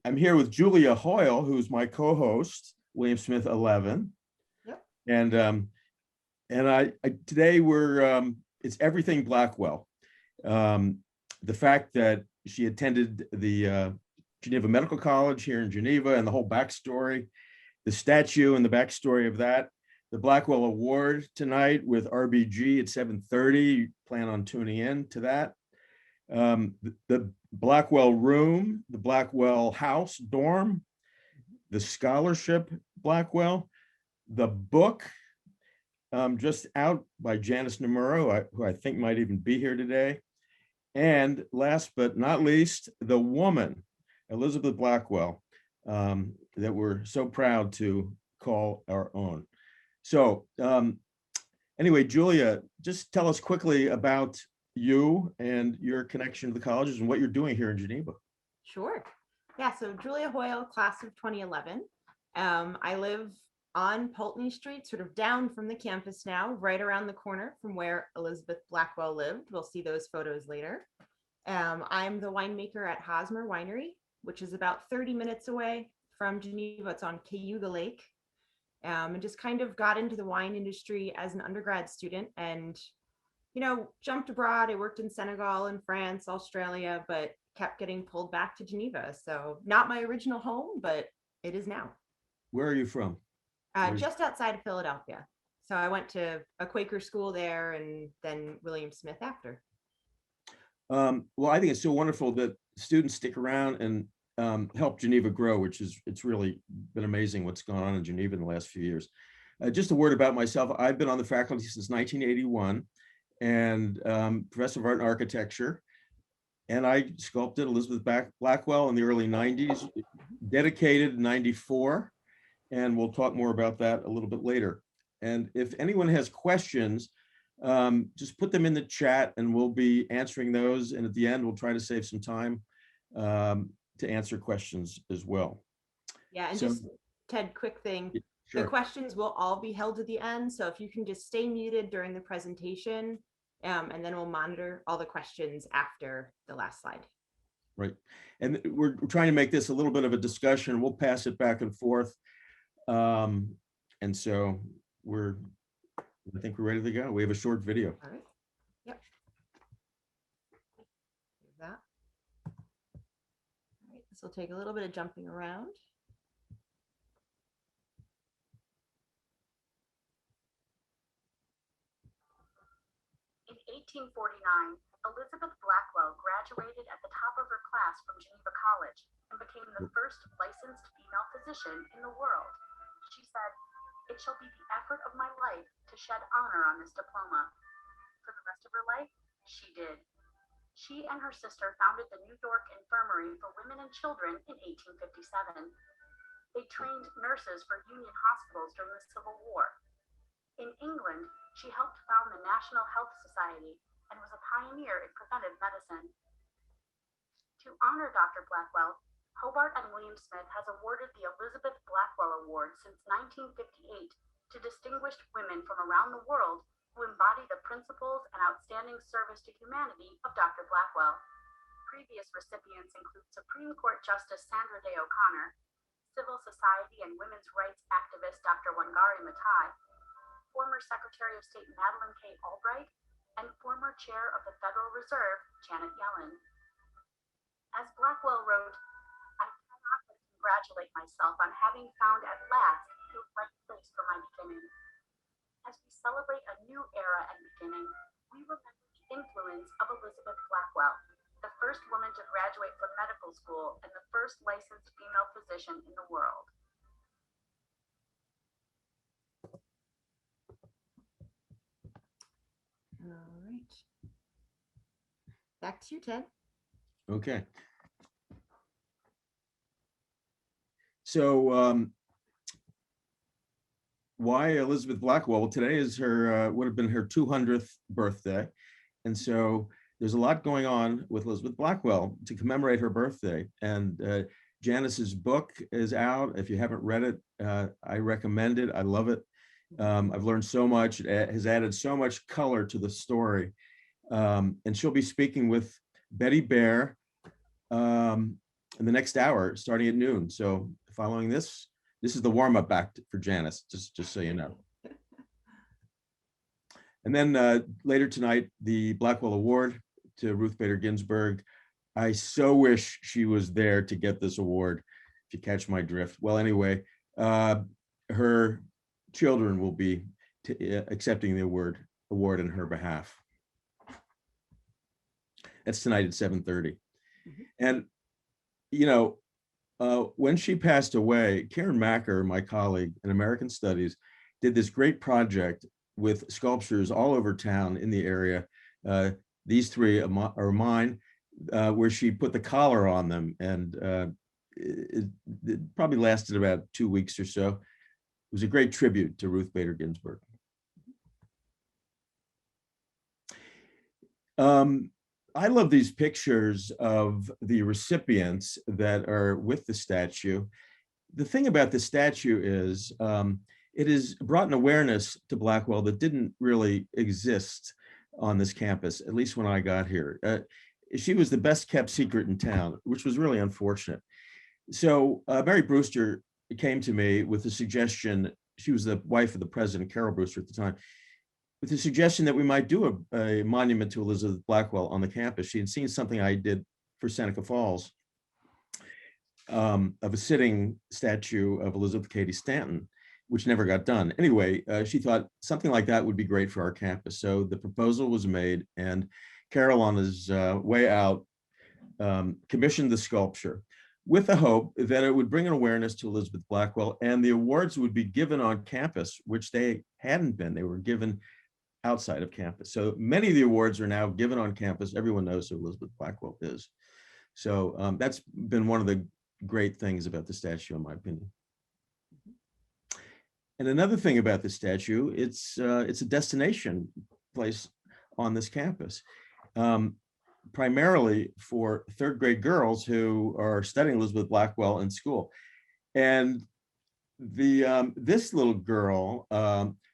I'm here with Julia Hoyle, who's my co-host, William Smith 11. Yep. And I today it's everything Blackwell. The fact that she attended the Geneva Medical College here in Geneva, and the whole backstory, the statue and the backstory of that, the Blackwell Award tonight with RBG at 7:30. Plan on tuning in to that. The Blackwell room, the Blackwell house dorm, the scholarship Blackwell, the book just out by Janice Nomura, who I think might even be here today. And last but not least, the woman, Elizabeth Blackwell, that we're so proud to call our own. So anyway, Julia, just tell us quickly about you and your connection to the colleges and what you're doing here in Geneva. Sure. Yeah, so Julia Hoyle, class of 2011. I live on Pulteney Street, sort of down from the campus now, right around the corner from where Elizabeth Blackwell lived. We'll see those photos later. I'm the winemaker at Hosmer Winery, which is about 30 minutes away from Geneva. It's on Cayuga Lake. And just kind of got into the wine industry as an undergrad student and, jumped abroad. I worked in Senegal and France, Australia, but kept getting pulled back to Geneva. So not my original home, but it is now. Where are you from? Just outside of Philadelphia. So I went to a Quaker school there and then William Smith after. Well, I think it's so wonderful that students stick around and help Geneva grow, it's really been amazing what's gone on in Geneva in the last few years. Just a word about myself. I've been on the faculty since 1981 and professor of art and architecture. And I sculpted Elizabeth Blackwell in the early 90s, dedicated in 94. And we'll talk more about that a little bit later. And if anyone has questions, just put them in the chat and we'll be answering those. And at the end, we'll try to save some time to answer questions as well. Yeah, and so, just Ted, quick thing. Sure. The questions will all be held at the end. So if you can just stay muted during the presentation, and then we'll monitor all the questions after the last slide. Right. And we're trying to make this a little bit of a discussion. We'll pass it back and forth. And so I think we're ready to go. We have a short video. All right. Yep. Here's that. All right. This will take a little bit of jumping around. In 1849, Elizabeth Blackwell graduated at the top of her class from Geneva College and became the first licensed female physician in the world. She said, "It shall be the effort of my life to shed honor on this diploma." For the rest of her life, she did. She and her sister founded the New York Infirmary for Women and Children in 1857. They trained nurses for Union hospitals during the Civil War. In England, she helped found the National Health Society and was a pioneer in preventive medicine. To honor Dr. Blackwell, Hobart and William Smith has awarded the Elizabeth Blackwell Award since 1958 to distinguished women from around the world who embody the principles and outstanding service to humanity of Dr. Blackwell. Previous recipients include Supreme Court Justice Sandra Day O'Connor, civil society and women's rights activist Dr. Wangari Maathai, former Secretary of State Madeleine K. Albright, and former Chair of the Federal Reserve, Janet Yellen. As Blackwell wrote, "I cannot but congratulate myself on having found at last the right place for my beginning." As we celebrate a new era and beginning, we remember the influence of Elizabeth Blackwell, the first woman to graduate from medical school and the first licensed female physician in the world. All right. Back to you, Ted. Okay. So why Elizabeth Blackwell? Well, today is her, would have been her 200th birthday. And so there's a lot going on with Elizabeth Blackwell to commemorate her birthday. And Janice's book is out. If you haven't read it, I recommend it. I love it. I've learned so much. It has added so much color to the story. And she'll be speaking with Betty Baer in the next hour, starting at noon. So following this is the warm-up act for Janice, just so you know. And then later tonight, the Blackwell Award to Ruth Bader Ginsburg. I so wish she was there to get this award, if you catch my drift. Well, anyway, her children will be accepting the award in her behalf. That's tonight at 7:30. And, you know, when she passed away, Karen Macker, my colleague in American Studies, did this great project with sculptures all over town in the area. These three are mine, where she put the collar on them, and it probably lasted about 2 weeks or so. It was a great tribute to Ruth Bader Ginsburg. I love these pictures of the recipients that are with the statue. The thing about the statue is it has brought an awareness to Blackwell that didn't really exist on this campus, at least when I got here. She was the best kept secret in town, which was really unfortunate. So Mary Brewster came to me with a suggestion. She was the wife of the president, Carol Brewster, at the time, with the suggestion that we might do a monument to Elizabeth Blackwell on the campus. She had seen something I did for Seneca Falls of a sitting statue of Elizabeth Cady Stanton, which never got done. Anyway, she thought something like that would be great for our campus. So the proposal was made, and Carol, on his way out, commissioned the sculpture with the hope that it would bring an awareness to Elizabeth Blackwell, and the awards would be given on campus, which they hadn't been. They were given outside of campus. So many of the awards are now given on campus. Everyone knows who Elizabeth Blackwell is. So that's been one of the great things about the statue, in my opinion. And another thing about the statue, it's a destination place on this campus, primarily for third grade girls who are studying Elizabeth Blackwell in school. And this little girl,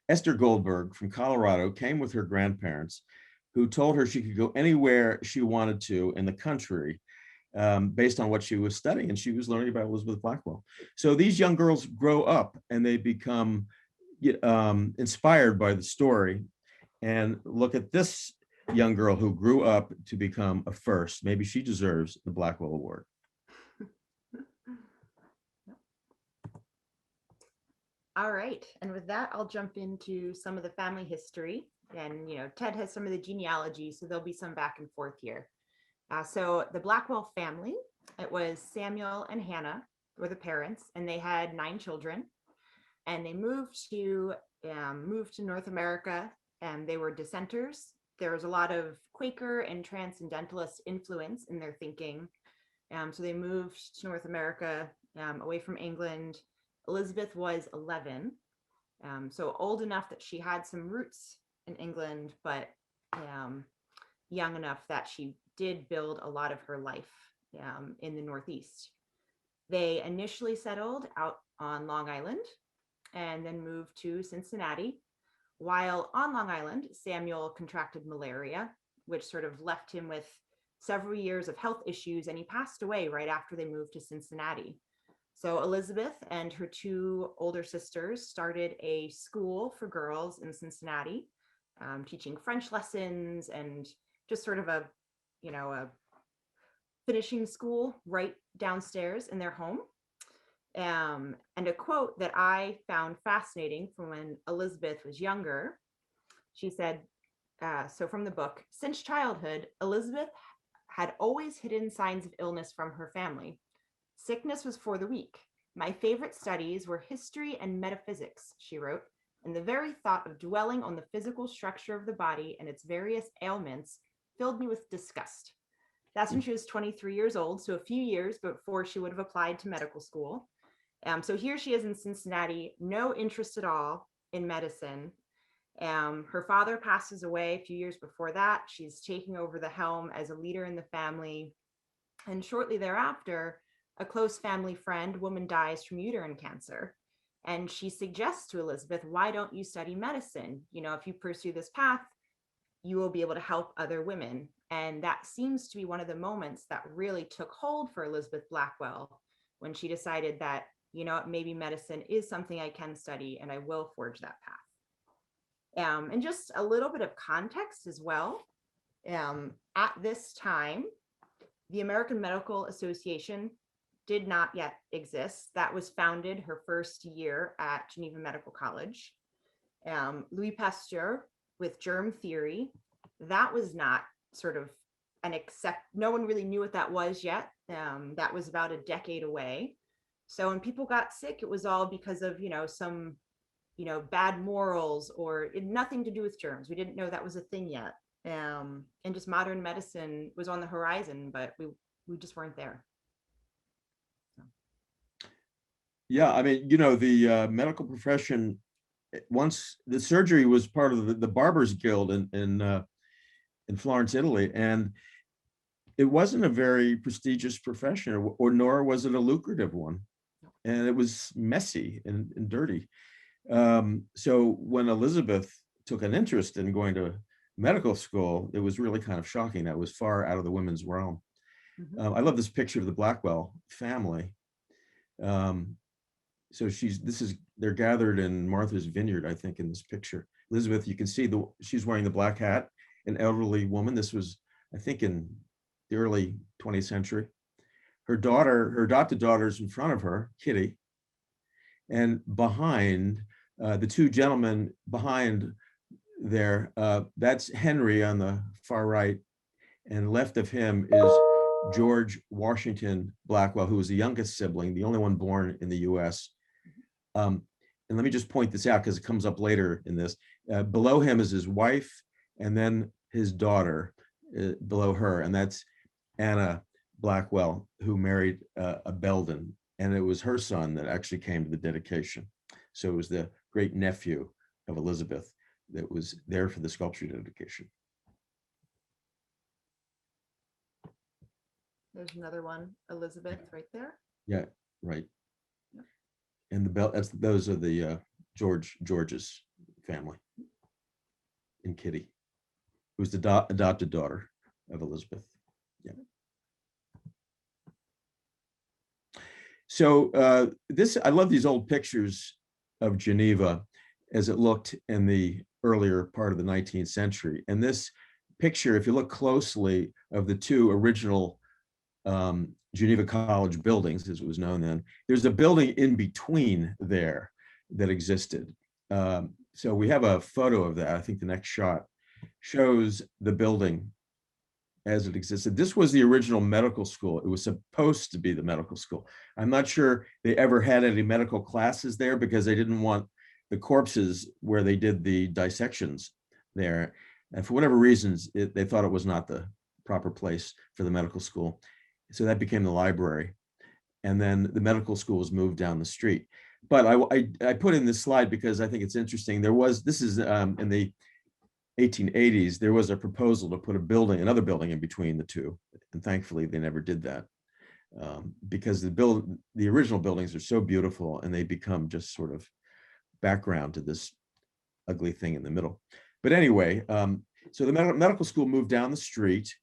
Esther Goldberg from Colorado, came with her grandparents, who told her she could go anywhere she wanted to in the country based on what she was studying, and she was learning about Elizabeth Blackwell. So these young girls grow up and they become inspired by the story. And look at this young girl who grew up to become a first. Maybe she deserves the Blackwell Award. All right, and with that, I'll jump into some of the family history. And, you know, Ted has some of the genealogy, so there'll be some back and forth here. So the Blackwell family, it was Samuel and Hannah were the parents, and they had 9 children. And they moved to North America, and they were dissenters. There was a lot of Quaker and transcendentalist influence in their thinking. So they moved to North America, away from England. Elizabeth was 11, so old enough that she had some roots in England, but young enough that she did build a lot of her life in the Northeast. They initially settled out on Long Island and then moved to Cincinnati. While on Long Island, Samuel contracted malaria, which sort of left him with several years of health issues, and he passed away right after they moved to Cincinnati. So Elizabeth and her 2 older sisters started a school for girls in Cincinnati, teaching French lessons and just sort of a finishing school right downstairs in their home. And a quote that I found fascinating from when Elizabeth was younger, she said, so from the book, since childhood, Elizabeth had always hidden signs of illness from her family. Sickness was for the weak. My favorite studies were history and metaphysics, she wrote, and the very thought of dwelling on the physical structure of the body and its various ailments filled me with disgust. That's when she was 23 years old, so a few years before she would have applied to medical school. So here she is in Cincinnati, no interest at all in medicine. Her father passes away a few years before that. She's taking over the helm as a leader in the family. And shortly thereafter, a close family friend, woman, dies from uterine cancer. And she suggests to Elizabeth, why don't you study medicine? You know, if you pursue this path, you will be able to help other women. And that seems to be one of the moments that really took hold for Elizabeth Blackwell when she decided that, you know, maybe medicine is something I can study and I will forge that path. And just a little bit of context as well. At this time, the American Medical Association did not yet exist. That was founded her first year at Geneva Medical College. Louis Pasteur with germ theory, that was not sort of no one really knew what that was yet. That was about a decade away. So when people got sick, it was all because of, some, bad morals, or it had nothing to do with germs. We didn't know that was a thing yet. And just modern medicine was on the horizon, but we just weren't there. Yeah, I mean, the medical profession, once the surgery was part of the Barbers Guild in Florence, Italy, and it wasn't a very prestigious profession, or nor was it a lucrative one, and it was messy and dirty. So when Elizabeth took an interest in going to medical school, it was really kind of shocking. That was far out of the women's realm. Mm-hmm. I love this picture of the Blackwell family. So they're gathered in Martha's Vineyard, I think, in this picture. Elizabeth, you can see she's wearing the black hat, an elderly woman. This was, I think, in the early 20th century. Her adopted daughter's in front of her, Kitty. And behind, the two gentlemen behind there, that's Henry on the far right, and left of him is George Washington Blackwell, who was the youngest sibling, the only one born in the US. And let me just point this out because it comes up later in this. Below him is his wife, and then his daughter below her, and that's Anna Blackwell, who married a Belden, and it was her son that actually came to the dedication. So it was the great nephew of Elizabeth that was there for the sculpture dedication. There's another one, Elizabeth, right there. Yeah, right. Yep. And those are the George's family, and Kitty, who's the adopted daughter of Elizabeth. Yeah. So I love these old pictures of Geneva as it looked in the earlier part of the 19th century. And this picture, if you look closely, of the two original Geneva College buildings, as it was known then, there's a building in between there that existed. So we have a photo of that. I think the next shot shows the building as it existed. This was the original medical school. It was supposed to be the medical school. I'm not sure they ever had any medical classes there because they didn't want the corpses where they did the dissections there. And for whatever reasons, they thought it was not the proper place for the medical school. So that became the library. And then the medical school was moved down the street. But I put in this slide because I think it's interesting. This is in the 1880s, there was a proposal to put another building in between the two. And thankfully they never did that because the original buildings are so beautiful and they become just sort of background to this ugly thing in the middle. But anyway, so the medical school moved down the street.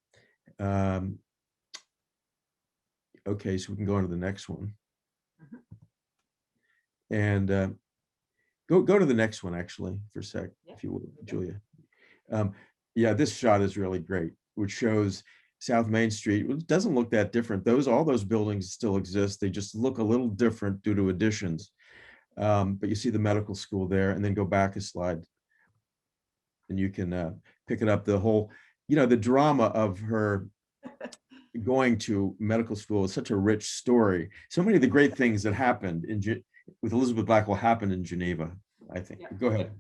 Okay, so we can go on to the next one. And go to the next one, actually, for a sec, if you would, Julia. Yeah, this shot is really great, which shows South Main Street. It doesn't look that different. All those buildings still exist. They just look a little different due to additions. But you see the medical school there, and then go back a slide, and you can pick it up. The whole, the drama of her going to medical school is such a rich story. So many of the great things that happened with Elizabeth Blackwell happened in Geneva, I think. Yeah. Go ahead.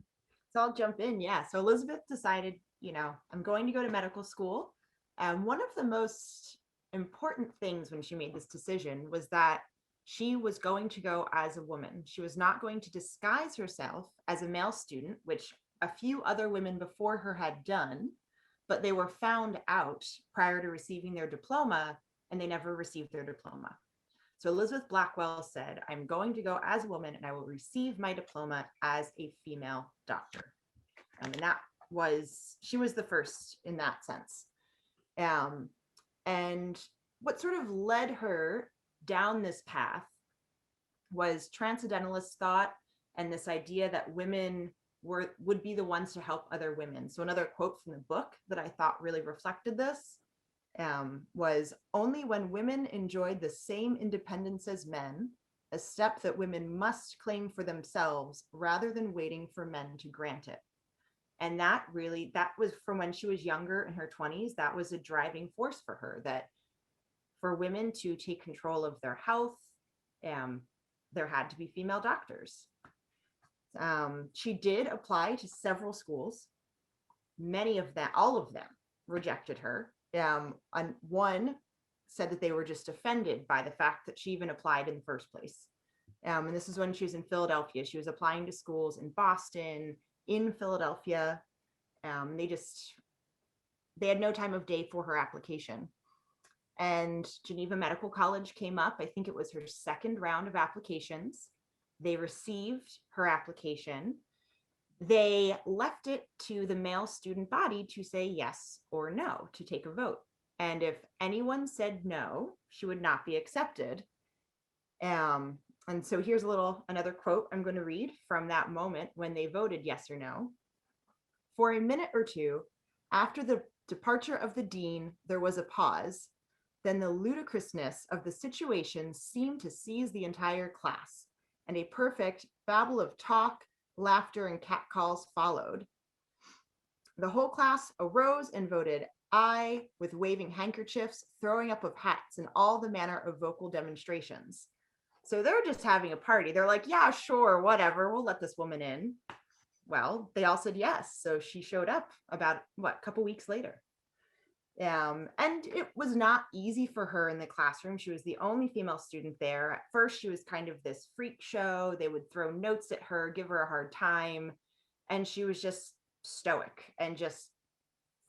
So I'll jump in. Yeah. So Elizabeth decided, I'm going to go to medical school. One of the most important things when she made this decision was that she was going to go as a woman. She was not going to disguise herself as a male student, which a few other women before her had done, but they were found out prior to receiving their diploma, and they never received their diploma. So Elizabeth Blackwell said, I'm going to go as a woman and I will receive my diploma as a female doctor. And she was the first in that sense. And what sort of led her down this path was transcendentalist thought and this idea that women would be the ones to help other women. So another quote from the book that I thought really reflected this was, "Only when women enjoyed the same independence as men, a step that women must claim for themselves rather than waiting for men to grant it." And that was from when she was younger, in her 20s, that was a driving force for her, that for women to take control of their health, there had to be female doctors. She did apply to several schools. Many of them, all of them, rejected her. And one said that they were just offended by the fact that she even applied in the first place. And this is when she was in Philadelphia. She was applying to schools in Boston, in Philadelphia. They had no time of day for her application. And Geneva Medical College came up. I think it was her second round of applications. They received her application. They left it to the male student body to say yes or no, to take a vote. And if anyone said no, she would not be accepted. And so here's another quote I'm going to read from that moment when they voted yes or no. "For a minute or two, after the departure of the dean, there was a pause. Then the ludicrousness of the situation seemed to seize the entire class, and a perfect babble of talk, laughter, and catcalls followed. The whole class arose and voted aye, with waving handkerchiefs, throwing up of hats, and all the manner of vocal demonstrations." So they're just having a party. They're like, yeah, sure, whatever, we'll let this woman in. Well, they all said yes. So she showed up about, a couple weeks later. And it was not easy for her in the classroom. She was the only female student there. At first, she was kind of this freak show. They would throw notes at her, give her a hard time. And she was just stoic and just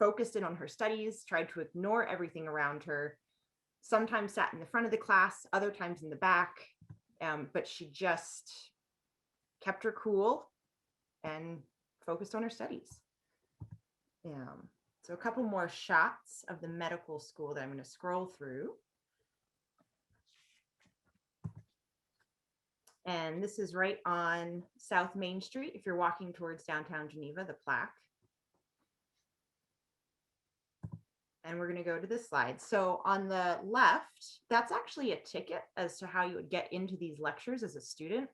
focused in on her studies, tried to ignore everything around her. Sometimes sat in the front of the class, other times in the back. But she just kept her cool and focused on her studies. So a couple more shots of the medical school that I'm going to scroll through. And this is right on South Main Street. If you're walking towards downtown Geneva, the plaque. And we're going to go to this slide. So on the left, that's actually a ticket as to how you would get into these lectures as a student.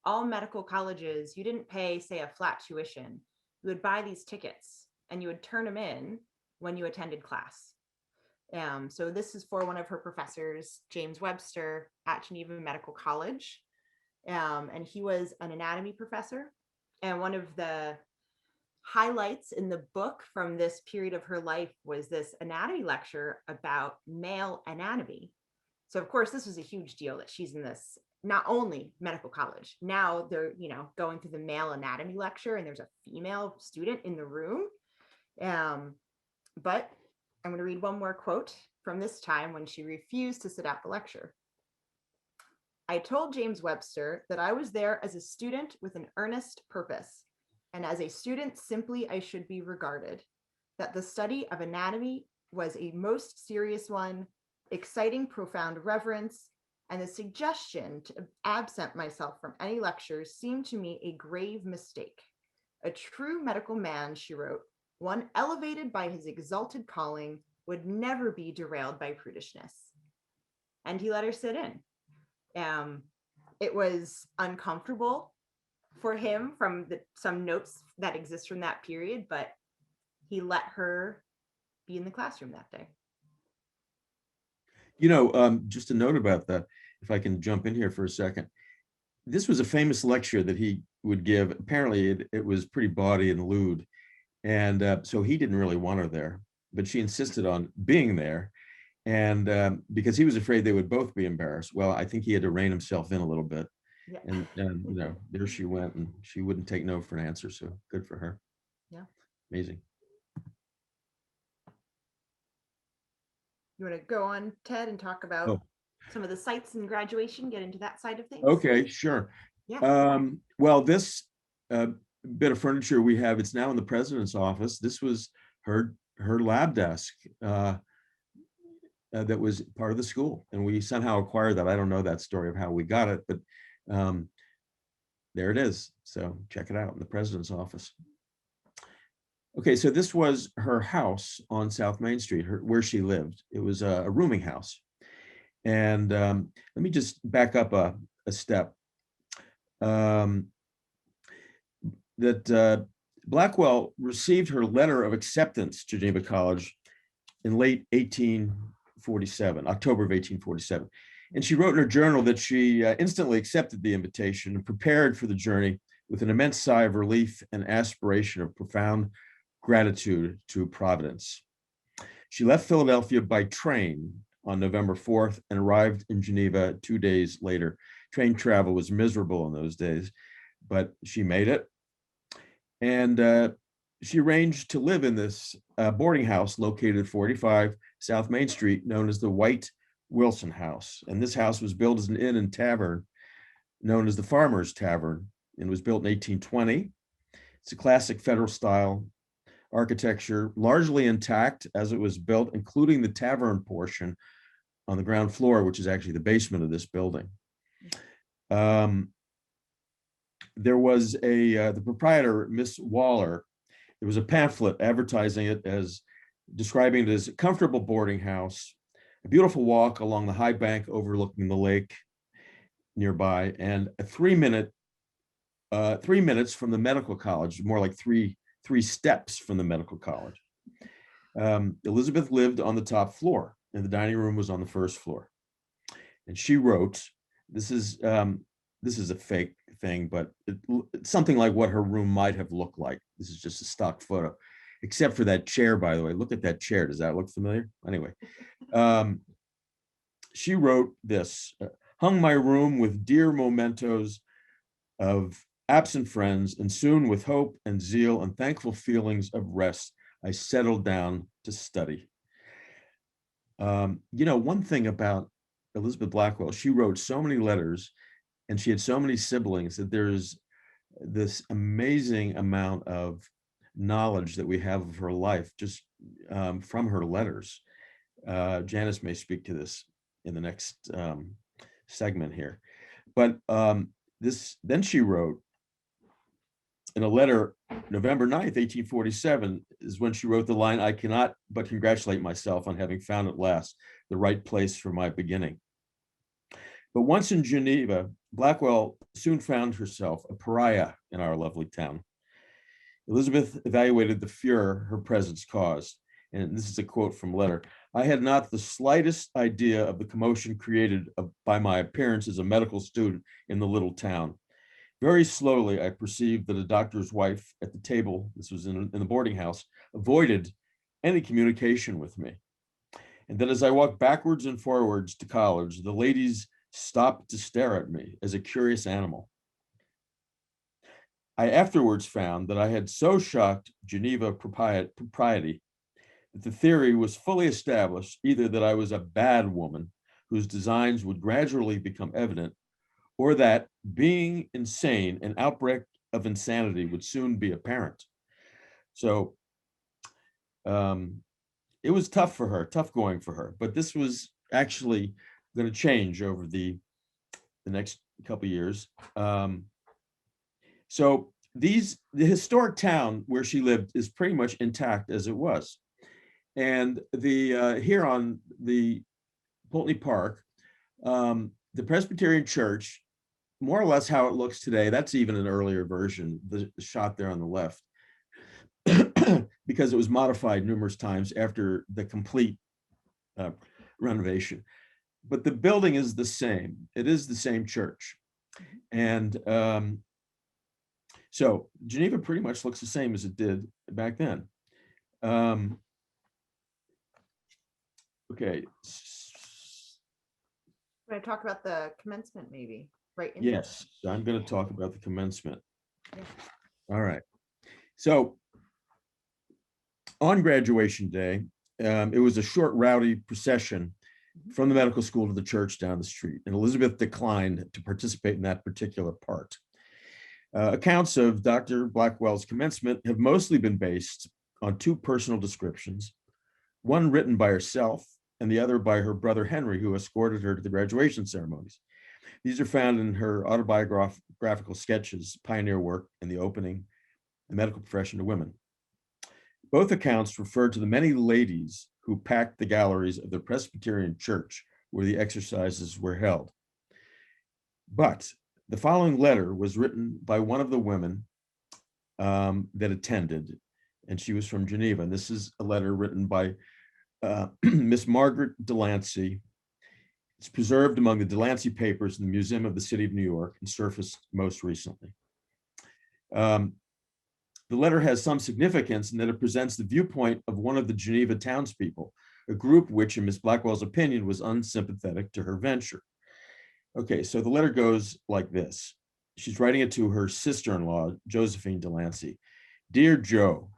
All medical colleges, you didn't pay, say, a flat tuition. You would buy these tickets and you would turn them in when you attended class. So this is for one of her professors, James Webster, at Geneva Medical College. And he was an anatomy professor. And one of the highlights in the book from this period of her life was this anatomy lecture about male anatomy. So of course, this was a huge deal that she's in this, not only medical college. Now they're, going through the male anatomy lecture and there's a female student in the room. But I'm going to read one more quote from this time when she refused to sit out the lecture. "I told James Webster that I was there as a student with an earnest purpose, and as a student simply I should be regarded, that the study of anatomy was a most serious one, exciting profound reverence, and the suggestion to absent myself from any lectures seemed to me a grave mistake. A true medical man," she wrote, "one elevated by his exalted calling, would never be derailed by prudishness." And he let her sit in. It was uncomfortable for him from some notes that exist from that period, but he let her be in the classroom that day. Just a note about that, if I can jump in here for a second. This was a famous lecture that he would give. Apparently, it was pretty bawdy and lewd. And so he didn't really want her there, but she insisted on being there. And because he was afraid they would both be embarrassed. Well, I think he had to rein himself in a little bit. Yeah. And there she went, and she wouldn't take no for an answer. So good for her. Yeah. Amazing. You want to go on, Ted, and talk about some of the sites and graduation, get into that side of things? Okay, sure. Yeah. Well, this bit of furniture we have, it's now in the president's office. This was her lab desk. that was part of the school, and we somehow acquired that. I don't know that story of how we got it, but there it is. So check it out in the president's office. Okay, so this was her house on South Main Street, where she lived. It was a rooming house. And let me just back up a step. Blackwell received her letter of acceptance to Geneva College in late 1847, October of 1847. And she wrote in her journal that she instantly accepted the invitation and prepared for the journey with an immense sigh of relief and aspiration of profound gratitude to Providence. She left Philadelphia by train on November 4th and arrived in Geneva 2 days later. Train travel was miserable in those days, but she made it. And she arranged to live in this boarding house located at 45 South Main Street, known as the White Wilson House. And this house was built as an inn and tavern known as the Farmer's Tavern, and was built in 1820. It's a classic Federal style architecture, largely intact as it was built, including the tavern portion on the ground floor, which is actually the basement of this building. There was the proprietor, Miss Waller. There was a pamphlet advertising it as, describing it as a comfortable boarding house, a beautiful walk along the high bank overlooking the lake nearby, and a 3 minutes from the medical college, more like three steps from the medical college. Elizabeth lived on the top floor, and the dining room was on the first floor. And she wrote, this is a fake thing, but it's something like what her room might have looked like. This is just a stock photo, except for that chair, by the way. Look at that chair. Does that look familiar? Anyway, she wrote this: hung my room with dear mementos of absent friends, and soon with hope and zeal and thankful feelings of rest, I settled down to study. One thing about Elizabeth Blackwell, she wrote so many letters, and she had so many siblings, that there's this amazing amount of knowledge that we have of her life just from her letters. Janice may speak to this in the next segment here. But then she wrote in a letter, November 9th, 1847, is when she wrote the line, "I cannot but congratulate myself on having found at last the right place for my beginning." But once in Geneva, Blackwell soon found herself a pariah in our lovely town. Elizabeth evaluated the furor her presence caused. And this is a quote from a letter: "I had not the slightest idea of the commotion created by my appearance as a medical student in the little town. Very slowly, I perceived that a doctor's wife at the table," this was in the boarding house, "avoided any communication with me. And that as I walked backwards and forwards to college, the ladies stopped to stare at me as a curious animal. I afterwards found that I had so shocked Geneva propriety that the theory was fully established, either that I was a bad woman whose designs would gradually become evident, or that, being insane, an outbreak of insanity would soon be apparent." So it was tough going for her, but this was actually going to change over the next couple of years. So the historic town where she lived is pretty much intact as it was. And here on the Pulteney Park, the Presbyterian Church, more or less how it looks today, that's even an earlier version, the shot there on the left, because it was modified numerous times after the complete renovation. But the building is the same. It is the same church. And so Geneva pretty much looks the same as it did back then. Okay. We're going to talk about the commencement, maybe, right? Yes, I'm going to talk about the commencement. Yeah. All right. So on graduation day, it was a short, rowdy procession from the medical school to the church down the street, and Elizabeth declined to participate in that particular part. Accounts of Dr. Blackwell's commencement have mostly been based on two personal descriptions, one written by herself and the other by her brother Henry, who escorted her to the graduation ceremonies. These are found in her autobiographical sketches, Pioneer Work and the Opening, the Medical Profession to Women. Both accounts refer to the many ladies who packed the galleries of the Presbyterian Church where the exercises were held. But the following letter was written by one of the women that attended, and she was from Geneva. And this is a letter written by Miss Margaret Delancey. It's preserved among the Delancey papers in the Museum of the City of New York and surfaced most recently. The letter has some significance in that it presents the viewpoint of one of the Geneva townspeople, a group which, in Miss Blackwell's opinion, was unsympathetic to her venture. Okay, so the letter goes like this. She's writing it to her sister-in-law, Josephine Delancey. Dear Joe,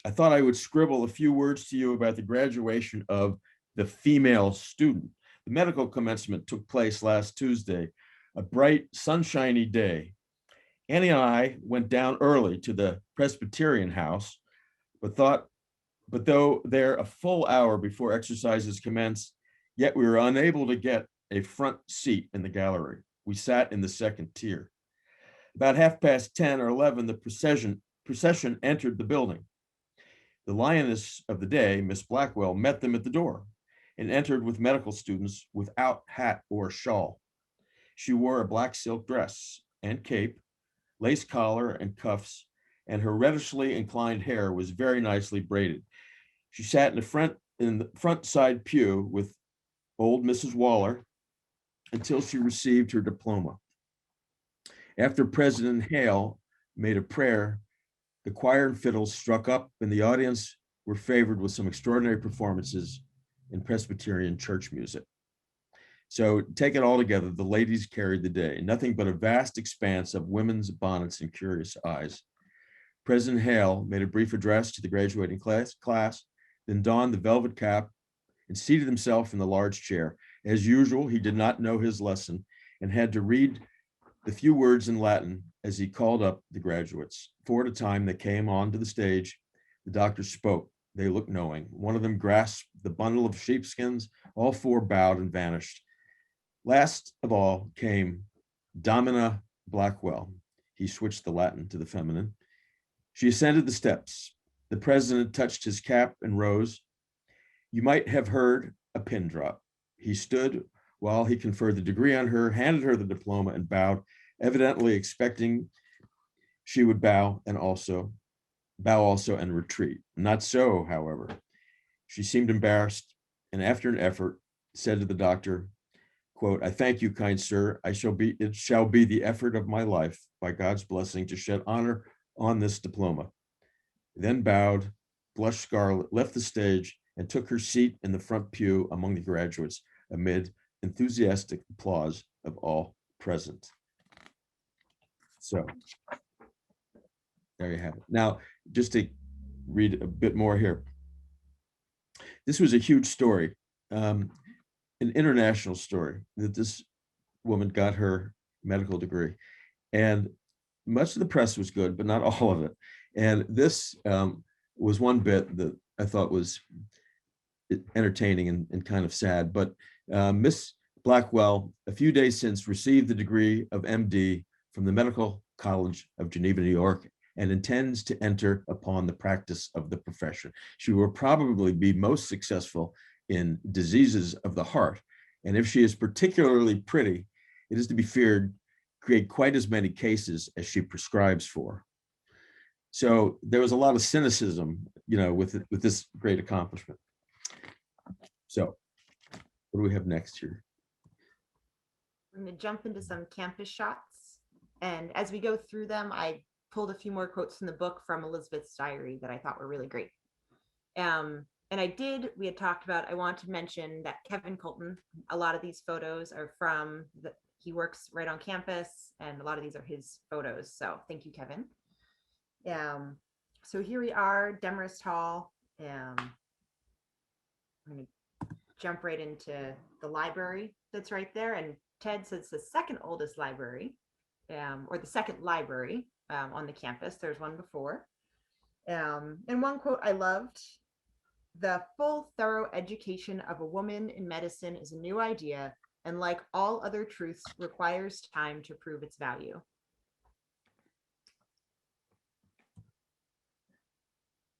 I thought I would scribble a few words to you about the graduation of the female student. The medical commencement took place last Tuesday, a bright, sunshiny day. Annie and I went down early to the Presbyterian house, but though there a full hour before exercises commenced, yet we were unable to get a front seat in the gallery. We sat in the second tier. About 10:30 or 11, the procession entered the building. The lioness of the day, Miss Blackwell, met them at the door and entered with medical students without hat or shawl. She wore a black silk dress and cape, lace collar and cuffs, and her reddishly inclined hair was very nicely braided. She sat in the front side pew with old Mrs. Waller until she received her diploma. After President Hale made a prayer, the choir and fiddles struck up, and the audience were favored with some extraordinary performances in Presbyterian church music. So take it all together, the ladies carried the day, nothing but a vast expanse of women's bonnets and curious eyes. President Hale made a brief address to the graduating class, then donned the velvet cap and seated himself in the large chair. As usual, he did not know his lesson and had to read the few words in Latin as he called up the graduates. 4 at a time, they came onto the stage. The doctor spoke. They looked knowing. One of them grasped the bundle of sheepskins. All 4 bowed and vanished. Last of all came Domina Blackwell. He switched the Latin to the feminine. She ascended the steps. The president touched his cap and rose. You might have heard a pin drop. He stood while he conferred the degree on her, handed her the diploma, and bowed, evidently expecting she would bow also and retreat. Not so, however. She seemed embarrassed, and after an effort, said to the doctor, quote, I thank you, kind sir. It shall be the effort of my life, by God's blessing, to shed honor on this diploma. Then bowed, blushed scarlet, left the stage, and took her seat in the front pew among the graduates amid enthusiastic applause of all present. So there you have it. Now, just to read a bit more here. This was a huge story, an international story, that this woman got her medical degree. And much of the press was good, but not all of it. And this was one bit that I thought was entertaining and kind of sad. But Miss Blackwell, a few days since, received the degree of MD from the Medical College of Geneva, New York, and intends to enter upon the practice of the profession. She will probably be most successful in diseases of the heart. And if she is particularly pretty, it is to be feared create quite as many cases as she prescribes for. So there was a lot of cynicism, with this great accomplishment. So what do we have next here? We're going to jump into some campus shots. And as we go through them, I pulled a few more quotes from the book from Elizabeth's diary that I thought were really great. And we had talked about, I want to mention that Kevin Colton, a lot of these photos are from, he works right on campus, and a lot of these are his photos. So thank you, Kevin. So here we are, Demarest Hall. I'm going to jump right into the library that's right there. And Ted says the second oldest library, or the second library on the campus. There's one before. And one quote I loved The full, thorough education of a woman in medicine is a new idea, and like all other truths, requires time to prove its value.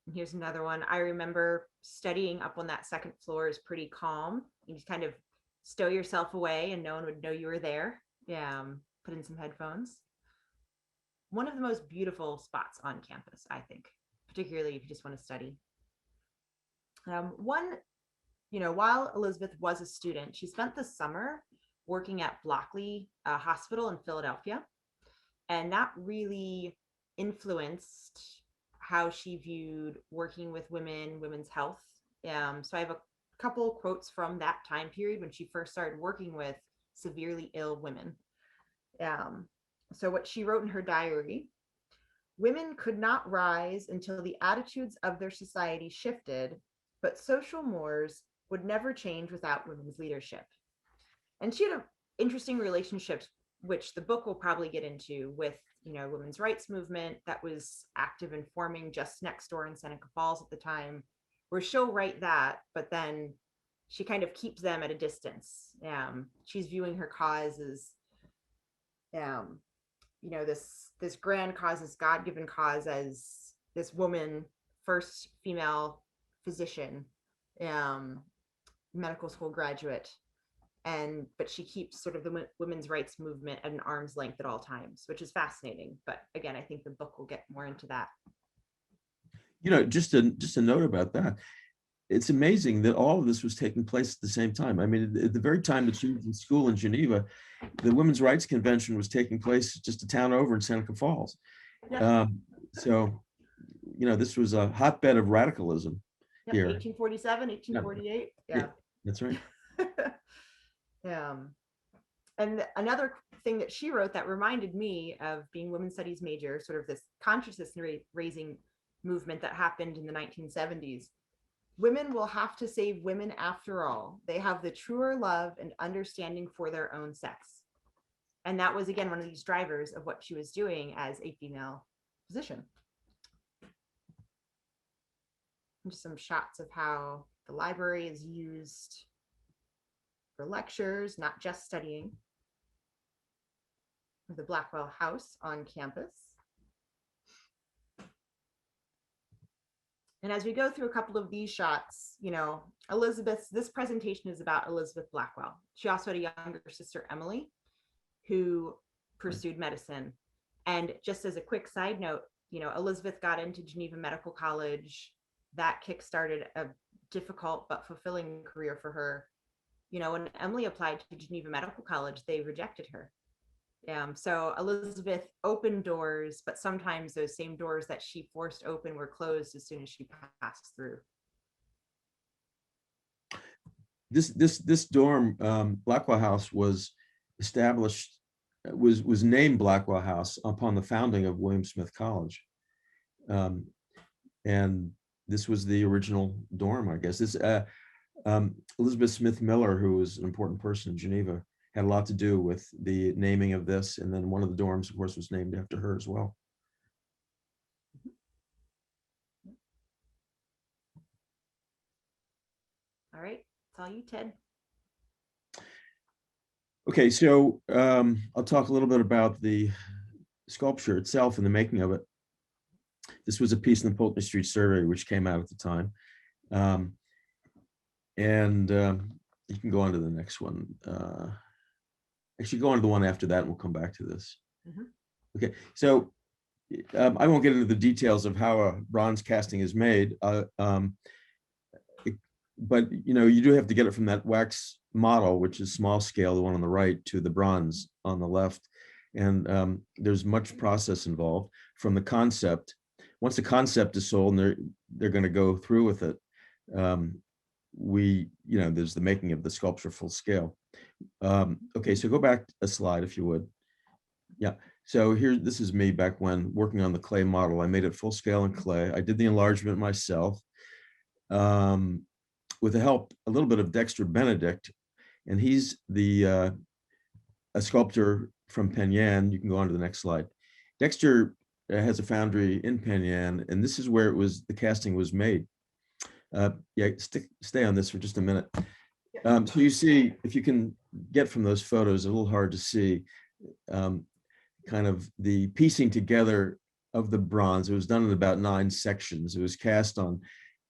And here's another one. I remember studying up on that second floor is pretty calm. You just kind of stow yourself away and no one would know you were there. Yeah, put in some headphones. One of the most beautiful spots on campus, I think, particularly if you just want to study. While Elizabeth was a student, she spent the summer working at Blockley Hospital in Philadelphia. And that really influenced how she viewed working with women, women's health. So I have a couple quotes from that time period when she first started working with severely ill women. So what she wrote in her diary: women could not rise until the attitudes of their society shifted, but social mores would never change without women's leadership. And she had interesting relationships, which the book will probably get into, with women's rights movement that was active and forming just next door in Seneca Falls at the time, where she'll write that, but then she kind of keeps them at a distance. She's viewing her cause as this grand cause, this God-given cause, as this woman, first female physician, medical school graduate, but she keeps sort of the women's rights movement at an arm's length at all times, which is fascinating. But again, I think the book will get more into that. Just a note about that. It's amazing that all of this was taking place at the same time. I mean, at the very time that she was in school in Geneva, the Women's Rights Convention was taking place just a town over in Seneca Falls. Yeah. This was a hotbed of radicalism here. 1847, 1848. Yeah. That's right. And another thing that she wrote that reminded me of being women's studies major, sort of this consciousness raising movement that happened in the 1970s. Women will have to save women after all. They have the truer love and understanding for their own sex. And that was, again, one of these drivers of what she was doing as a female physician. Just some shots of how the library is used for lectures, not just studying. The Blackwell house on campus. And as we go through a couple of these shots, this presentation is about Elizabeth Blackwell. She also had a younger sister, Emily, who pursued medicine. And just as a quick side note, Elizabeth got into Geneva Medical College. That kickstarted a difficult but fulfilling career for her. When Emily applied to Geneva Medical College, they rejected her. So Elizabeth opened doors, but sometimes those same doors that she forced open were closed as soon as she passed through. This dorm, Blackwell House, was established, was named Blackwell House upon the founding of William Smith College, and this was the original dorm, I guess. Elizabeth Smith Miller, who was an important person in Geneva, had a lot to do with the naming of this. And then one of the dorms, of course, was named after her as well. All right, it's all you, Ted. Okay, so I'll talk a little bit about the sculpture itself and the making of it. This was a piece in the Pulteney Street Survey, which came out at the time. You can go on to the next one. Actually, go on to the one after that, and we'll come back to this. Mm-hmm. Okay, so I won't get into the details of how a bronze casting is made, but you do have to get it from that wax model, which is small scale, the one on the right, to the bronze on the left. And there's much process involved from the concept. Once the concept is sold and they're going to go through with it, there's the making of the sculpture full scale. Okay, so go back a slide if you would. Yeah, so this is me back when working on the clay model. I made it full scale in clay. I did the enlargement myself with the help, a little bit of Dexter Benedict, and he's a sculptor from Penn Yan. You can go on to the next slide. Dexter has a foundry in Penn Yan, and this is where the casting was made. Yeah, stay on this for just a minute. So you see, if you can get from those photos, a little hard to see, kind of the piecing together of the bronze. It was done in about 9 sections. It was cast on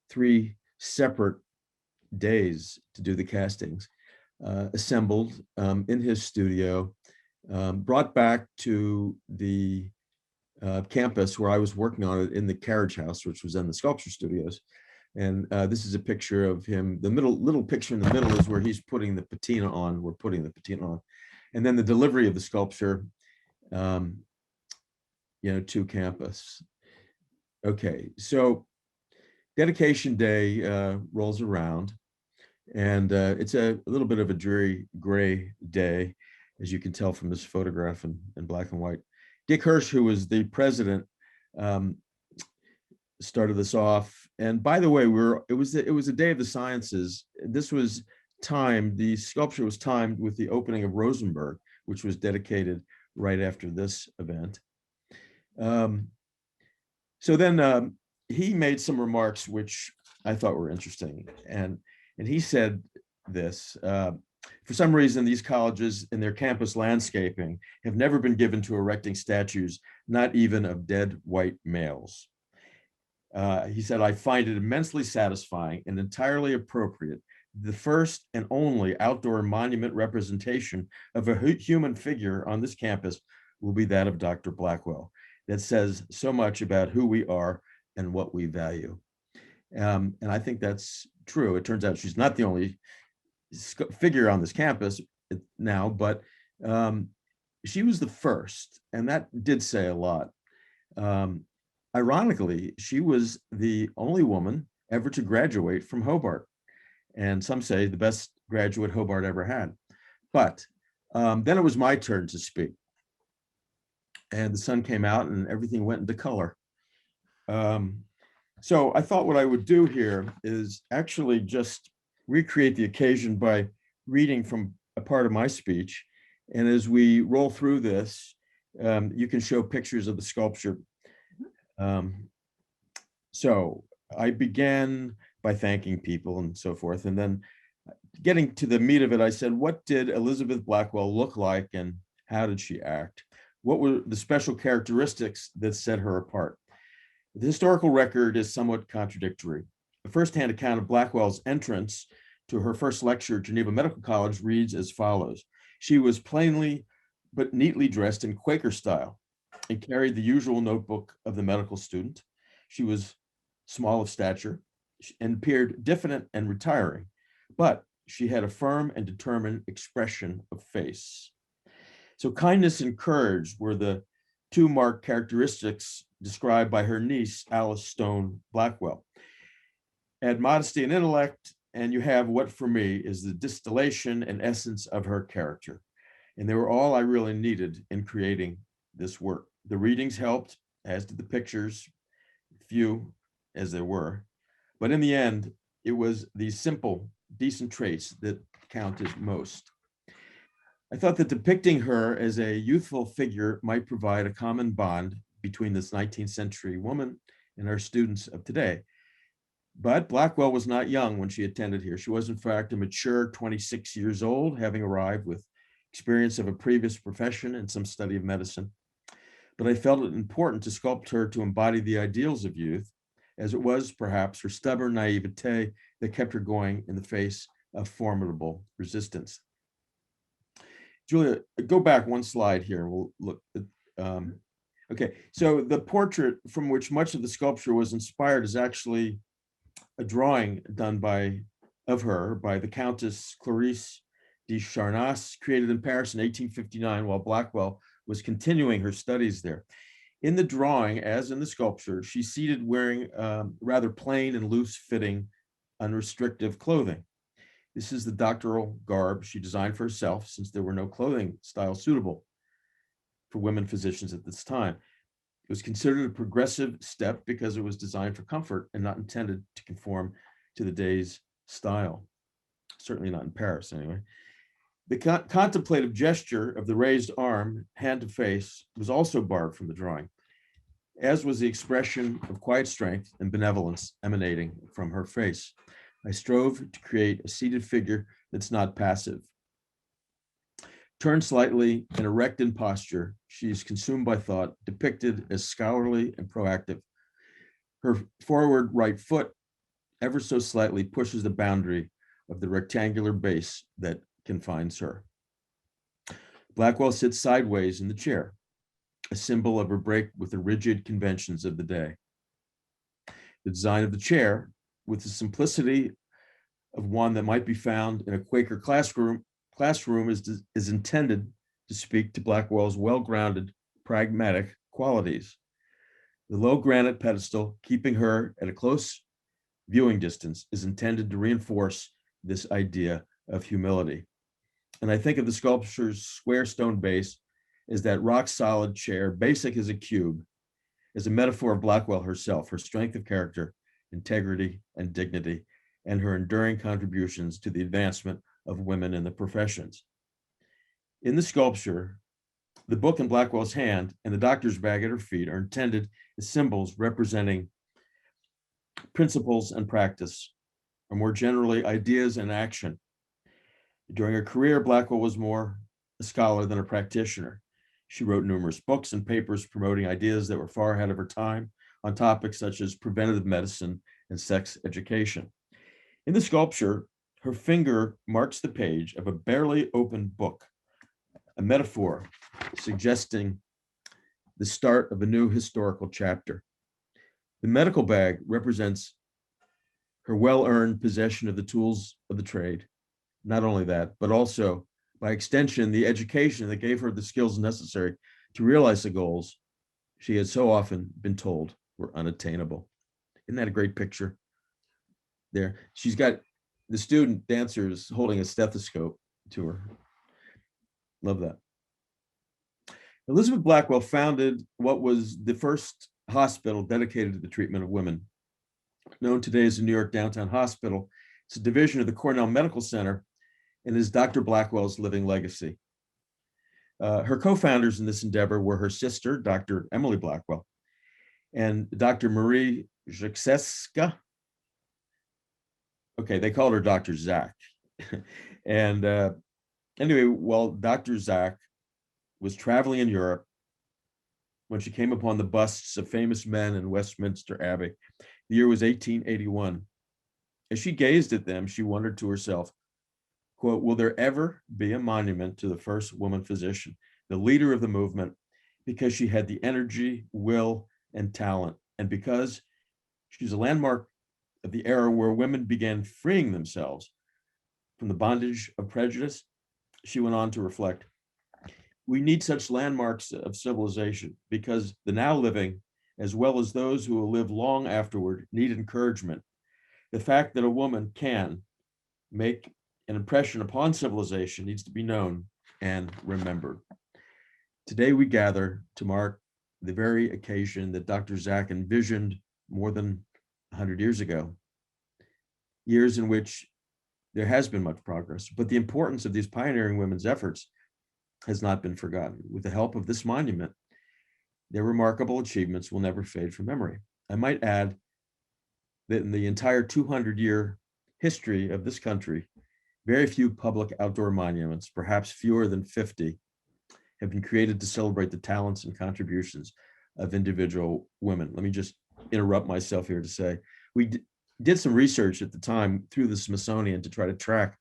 3 separate days to do the castings, assembled in his studio, brought back to the campus where I was working on it in the carriage house, which was in the sculpture studios. And this is a picture of him. The little picture in the middle is where he's putting the patina on. We're putting the patina on. And then the delivery of the sculpture, to campus. Okay, so dedication day rolls around, and it's a little bit of a dreary gray day, as you can tell from this photograph in black and white. Dick Hirsch, who was the president, started this off. And by the way, it was a day of the sciences. This was timed, the sculpture was timed with the opening of Rosenberg, which was dedicated right after this event. So then he made some remarks which I thought were interesting. And he said this, for some reason, these colleges in their campus landscaping have never been given to erecting statues, not even of dead white males. He said, I find it immensely satisfying and entirely appropriate. The first and only outdoor monument representation of a human figure on this campus will be that of Dr. Blackwell. That says so much about who we are and what we value. And I think that's true. It turns out she's not the only figure on this campus now, but she was the first, and that did say a lot. Ironically, she was the only woman ever to graduate from Hobart, and some say the best graduate Hobart ever had. But then it was my turn to speak, and the sun came out and everything went into color. So I thought what I would do here is actually just recreate the occasion by reading from a part of my speech. And as we roll through this, you can show pictures of the sculpture. So I began by thanking people and so forth. And then getting to the meat of it, I said, what did Elizabeth Blackwell look like and how did she act? What were the special characteristics that set her apart? The historical record is somewhat contradictory. A firsthand account of Blackwell's entrance to her first lecture at Geneva Medical College reads as follows. She was plainly but neatly dressed in Quaker style and carried the usual notebook of the medical student. She was small of stature and appeared diffident and retiring, but she had a firm and determined expression of face. So kindness and courage were the 2 marked characteristics described by her niece, Alice Stone Blackwell. Add modesty and intellect, and you have what for me is the distillation and essence of her character. And they were all I really needed in creating this work. The readings helped, as did the pictures, few as there were. But in the end, it was these simple, decent traits that counted most. I thought that depicting her as a youthful figure might provide a common bond between this 19th century woman and our students of today. But Blackwell was not young when she attended here. She was, in fact, a mature 26 years old, having arrived with experience of a previous profession and some study of medicine. But I felt it important to sculpt her to embody the ideals of youth, as it was perhaps her stubborn naivete that kept her going in the face of formidable resistance. Julia, go back one slide here. We'll look at, okay, so the portrait from which much of the sculpture was inspired is actually a drawing done of her by the Countess Clarice de Charnas, created in Paris in 1859 while Blackwell was continuing her studies there. In the drawing, as in the sculpture, she's seated wearing rather plain and loose-fitting, unrestrictive clothing. This is the doctoral garb she designed for herself, since there were no clothing styles suitable for women physicians at this time. It was considered a progressive step because it was designed for comfort and not intended to conform to the day's style. Certainly not in Paris, anyway. The contemplative gesture of the raised arm, hand to face, was also borrowed from the drawing. as was the expression of quiet strength and benevolence emanating from her face. I strove to create a seated figure that's not passive. Turned slightly and erect in posture, she is consumed by thought, depicted as scholarly and proactive. Her forward right foot, ever so slightly, pushes the boundary of the rectangular base that confines her. Blackwell sits sideways in the chair, a symbol of her break with the rigid conventions of the day. The design of the chair, with the simplicity of one that might be found in a Quaker classroom is intended to speak to Blackwell's well-grounded, pragmatic qualities. The low granite pedestal, keeping her at a close viewing distance, is intended to reinforce this idea of humility. And I think of the sculpture's square stone base as that rock-solid chair, basic as a cube, as a metaphor of Blackwell herself, her strength of character, integrity, and dignity, and her enduring contributions to the advancement of women in the professions. In the sculpture, the book in Blackwell's hand and the doctor's bag at her feet are intended as symbols representing principles and practice, or more generally, ideas and action. During her career, Blackwell was more a scholar than a practitioner. She wrote numerous books and papers promoting ideas that were far ahead of her time on topics such as preventative medicine and sex education. In the sculpture, her finger marks the page of a barely opened book, a metaphor suggesting the start of a new historical chapter. The medical bag represents her well-earned possession of the tools of the trade. Not only that, but also, by extension, the education that gave her the skills necessary to realize the goals she had so often been told were unattainable. Isn't that a great picture? There, she's got the student dancers holding a stethoscope to her. Love that. Elizabeth Blackwell founded what was the first hospital dedicated to the treatment of women. Known today as the New York Downtown Hospital, it's a division of the Cornell Medical Center and is Dr. Blackwell's living legacy. Her co-founders in this endeavor were her sister, Dr. Emily Blackwell, and Dr. Marie Jaczeska. Okay, they called her Dr. Zach. And anyway, while Dr. Zach was traveling in Europe, when she came upon the busts of famous men in Westminster Abbey, the year was 1881. As she gazed at them, she wondered to herself, quote, will there ever be a monument to the first woman physician, the leader of the movement, because she had the energy, will, and talent, and because she's a landmark of the era where women began freeing themselves from the bondage of prejudice. She went on to reflect, we need such landmarks of civilization because the now living, as well as those who will live long afterward, need encouragement. The fact that a woman can make an impression upon civilization needs to be known and remembered. Today we gather to mark the very occasion that Dr. Zach envisioned more than 100 years ago, years in which there has been much progress, but the importance of these pioneering women's efforts has not been forgotten. With the help of this monument, their remarkable achievements will never fade from memory. I might add that in the entire 200-year history of this country, very few public outdoor monuments, perhaps fewer than 50, have been created to celebrate the talents and contributions of individual women. Let me just interrupt myself here to say, we did some research at the time through the Smithsonian to try to track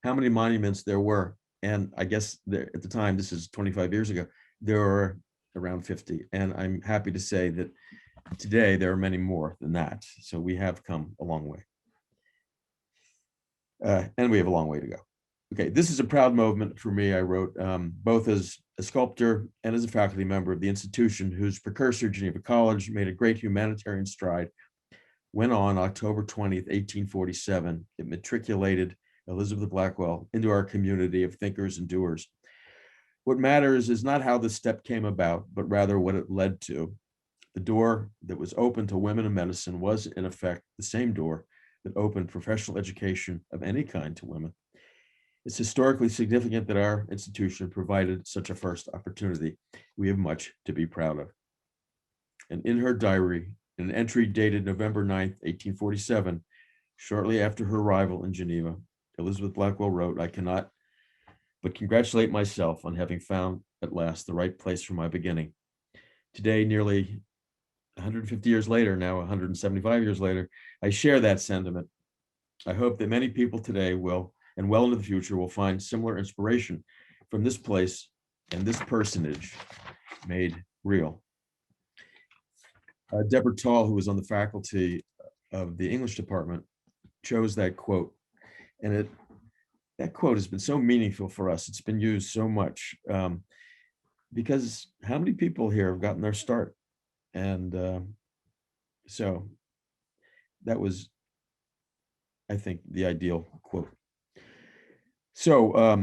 how many monuments there were. And I guess there, at the time, this is 25 years ago, there were around 50. And I'm happy to say that today there are many more than that. So we have come a long way. And we have a long way to go. Okay, this is a proud moment for me. I wrote both as a sculptor and as a faculty member of the institution whose precursor, Geneva College, made a great humanitarian stride when on October 20th, 1847, it matriculated Elizabeth Blackwell into our community of thinkers and doers. What matters is not how this step came about, but rather what it led to. The door that was open to women in medicine was, in effect, the same door that opened professional education of any kind to women. It's historically significant that our institution provided such a first opportunity. We have much to be proud of. And in her diary, in an entry dated November 9th, 1847, shortly after her arrival in Geneva, Elizabeth Blackwell wrote, "I cannot but congratulate myself on having found at last the right place for my beginning. Today, nearly 150 years later, now 175 years later, I share that sentiment. I hope that many people today will, and well into the future, will find similar inspiration from this place and this personage made real." Deborah Tall, who was on the faculty of the English department, chose that quote. And that quote has been so meaningful for us. It's been used so much because how many people here have gotten their start? And so that was, I think, the ideal quote. So I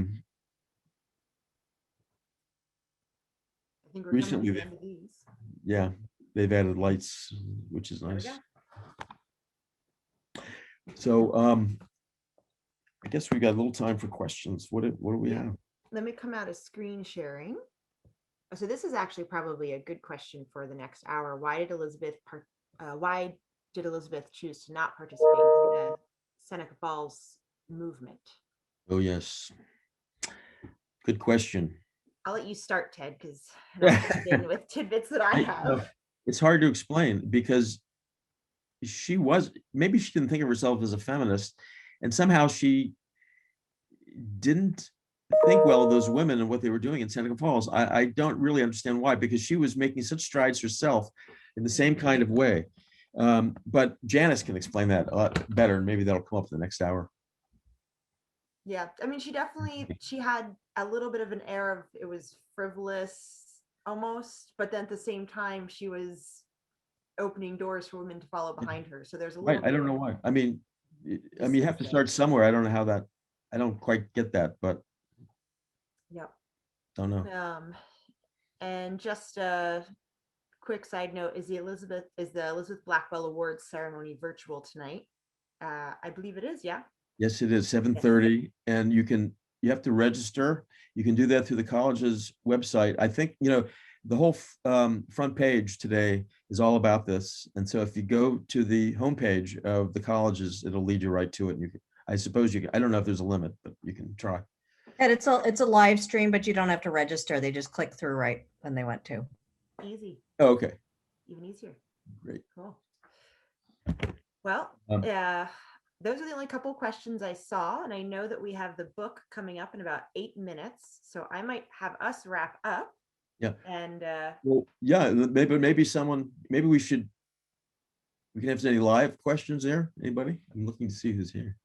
think we're recently, coming to the end of these. yeah, they've added lights, which is There we nice. go. So I guess we got a little time for questions. What do we have? Let me come out of screen sharing. So this is actually probably a good question for the next hour. Why did Elizabeth choose to not participate in the Seneca Falls movement? Oh, yes. Good question. I'll let you start, Ted, because I'll jump in with tidbits that I have. It's hard to explain because maybe she didn't think of herself as a feminist, and somehow she didn't think well of those women and what they were doing in Seneca Falls. I don't really understand why, because she was making such strides herself in the same kind of way. But Janice can explain that a lot better, and maybe that'll come up in the next hour. Yeah, I mean, she had a little bit of an air of it was frivolous almost, but then at the same time, she was opening doors for women to follow behind her. So there's a little. Right. I don't know why. I mean, you have to start somewhere. I don't know how that. I don't quite get that, but Yeah. don't know. And just a quick side note: is the Elizabeth Blackwell Awards ceremony virtual tonight? I believe it is. Yeah. Yes, it is 7:30, and you have to register. You can do that through the college's website. I think, the whole front page today is all about this. And so if you go to the homepage of the colleges, it'll lead you right to it. And I suppose I don't know if there's a limit, but you can try. And it's a live stream, but you don't have to register. They just click through right when they want to. Easy. Oh, okay. Even easier. Great. Cool. Well, those are the only couple of questions I saw, and I know that we have the book coming up in about 8 minutes, so I might have us wrap up. Yeah. And well, yeah, maybe we can have any live questions there. Anybody? I'm looking to see who's here.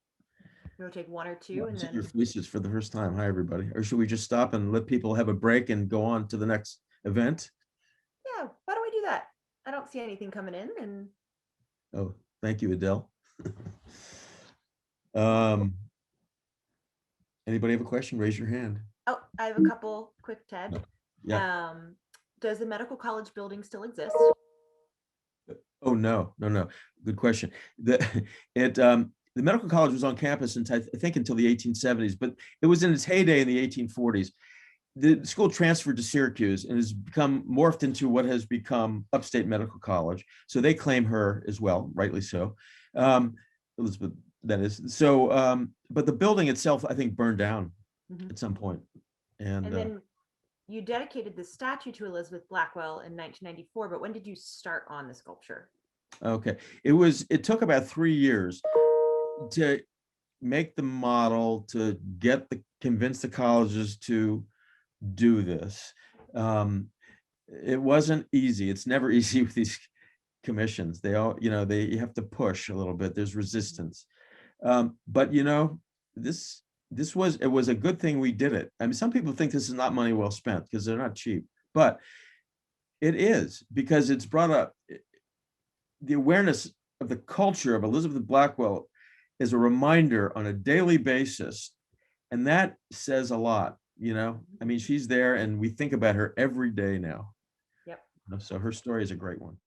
we'll take one or two, and then Your faces for the first time. Hi, everybody. Or should we just stop and let people have a break and go on to the next event? yeah, why don't we do that? I don't see anything coming in, and Oh, thank you, Adele. Anybody have a question? Raise your hand. oh, I have a couple quick, Ted. Yeah. Does the medical college building still exist? Oh, no. Good question. The medical college was on campus I think until the 1870s, but it was in its heyday in the 1840s. The school transferred to Syracuse and has become morphed into what has become Upstate Medical College. So they claim her as well, rightly so. Elizabeth, that is. So, but the building itself, I think, burned down at some point. And then you dedicated the statue to Elizabeth Blackwell in 1994, but when did you start on the sculpture? Okay. It took about 3 years to make the model, to convince the colleges to do this. It wasn't easy. It's never easy with these commissions. They all, you have to push a little bit. There's resistance. But it was a good thing we did it. I mean, some people think this is not money well spent because they're not cheap, but it is, because it's brought up the awareness of the culture of Elizabeth Blackwell is a reminder on a daily basis. And that says a lot, I mean, she's there and we think about her every day now. Yep. So her story is a great one.